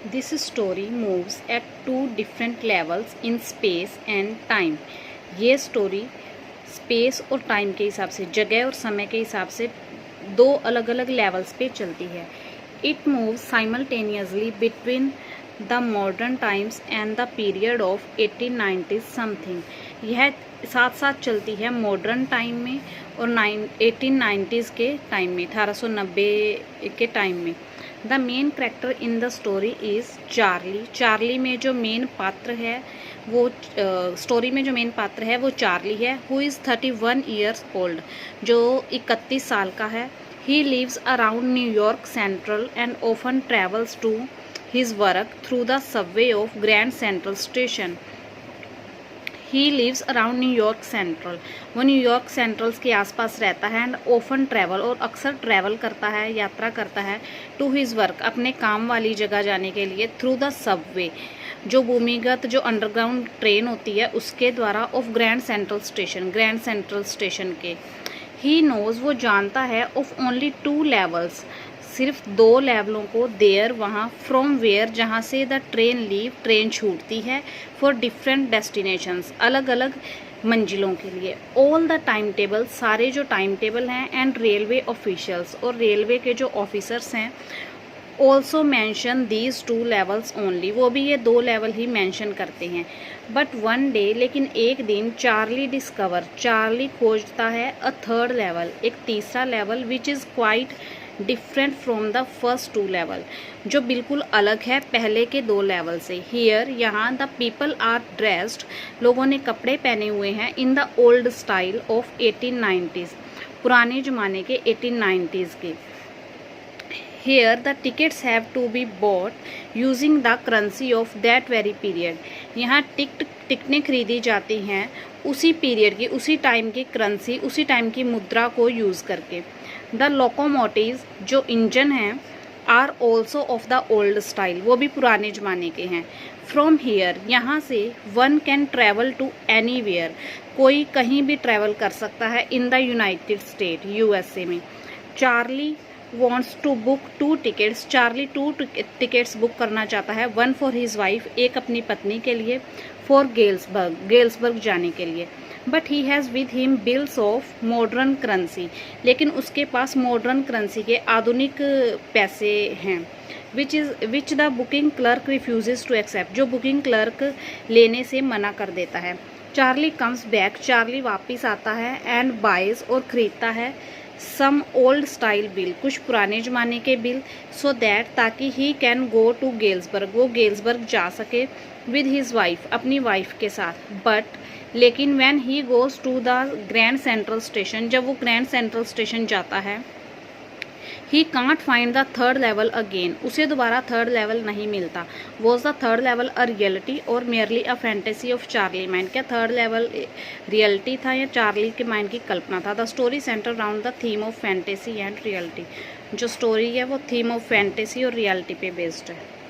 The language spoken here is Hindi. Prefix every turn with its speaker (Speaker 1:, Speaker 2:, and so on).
Speaker 1: This story moves at two different levels in space and time. ये स्टोरी स्पेस और टाइम के हिसाब से, जगह और समय के हिसाब से दो अलग अलग लेवल्स पे चलती है. It moves simultaneously between the modern times and the period of 1890s something. यह साथ साथ चलती है मॉडर्न टाइम में और 1890s के टाइम में, 1890 के टाइम में. The main character in the story is Charlie. Charlie में जो मेन पात्र है वो स्टोरी में जो मेन पात्र है वो चार्ली है, हु इज़ 31 ईयर्स ओल्ड, जो 31 साल का है. He lives around New York Central and often travels to his work through the subway of Grand Central Station. He lives around New York Central, वो न्यूयॉर्क सेंट्रल्स के आसपास रहता है. एंड ऑफन ट्रैवल, और अक्सर ट्रैवल करता है, यात्रा करता है. टू हिज वर्क, अपने काम वाली जगह जाने के लिए. थ्रू द सबवे, जो भूमिगत जो अंडरग्राउंड ट्रेन होती है उसके द्वारा. Of Grand Central Station, Grand Central Station के. ही नोज, वो जानता है. ऑफ ओनली 2 लेवल्स, सिर्फ 2 लेवलों को. देयर, वहाँ. फ्रॉम वेयर, जहाँ से द ट्रेन लीव, ट्रेन छूटती है. फॉर डिफरेंट डेस्टिनेशंस, अलग अलग मंजिलों के लिए. ऑल द टाइम टेबल, सारे जो टाइम टेबल हैं. एंड रेलवे ऑफिशियल्स, और रेलवे के जो ऑफिसर्स हैं. Also mention these 2 levels only, वो भी ये 2 लेवल ही मैंशन करते हैं. बट वन डे, लेकिन एक दिन. चार्ली डिस्कवर, चार्ली खोजता है. अ थर्ड लेवल, एक तीसरा level. Which is quite different from the first 2 level, जो बिल्कुल अलग है पहले के 2 लेवल से. हियर, यहाँ. द पीपल आर ड्रेस्ड, लोगों ने कपड़े पहने हुए हैं. In the old style of 1890s, पुराने ज़माने के 1890s के. Here the tickets have to be bought using the currency of that very period. यहाँ टिकटें खरीदी जाती हैं उसी पीरियड की, उसी टाइम की करेंसी, उसी टाइम की मुद्रा को यूज़ करके. द लोकोमोटिव्स, जो इंजन हैं. Are also of the old style, वो भी पुराने ज़माने के हैं. फ्रॉम हियर, यहाँ से. One can travel to anywhere, कोई कहीं भी ट्रैवल कर सकता है. In the United State, USA में. Charlie wants to book 2 tickets, Charlie 2 tickets book करना चाहता है. 1 फॉर हिज वाइफ, एक अपनी पत्नी के लिए. फॉर गेल्सबर्ग, गेल्सबर्ग जाने के लिए. But he has with him bills of modern currency, लेकिन उसके पास मॉडर्न करेंसी के आधुनिक पैसे हैं. Which the booking clerk refuses to accept, जो बुकिंग क्लर्क लेने से मना कर देता है. चार्ली कम्स बैक, चार्ली वापिस आता है. एंड बाइज, और ख़रीदता है. सम ओल्ड स्टाइल बिल, कुछ पुराने ज़माने के बिल. सो दैट, ताकि he can go to Galesburg, वो गेल्सबर्ग जा सके. विद हिज वाइफ, अपनी वाइफ के साथ. बट, लेकिन when he goes to the Grand Central Station, जब वो ग्रैंड सेंट्रल स्टेशन जाता है. He can't find the third level again, उसे दोबारा थर्ड लेवल नहीं मिलता. Was the third level a reality और merely a fantasy of Charlie mind, क्या थर्ड लेवल रियलिटी था या चार्ली के माइंड की कल्पना था. The story centre round the theme of fantasy and reality, जो स्टोरी है वो थीम ऑफ फैंटेसी और रियलिटी पे बेस्ड है.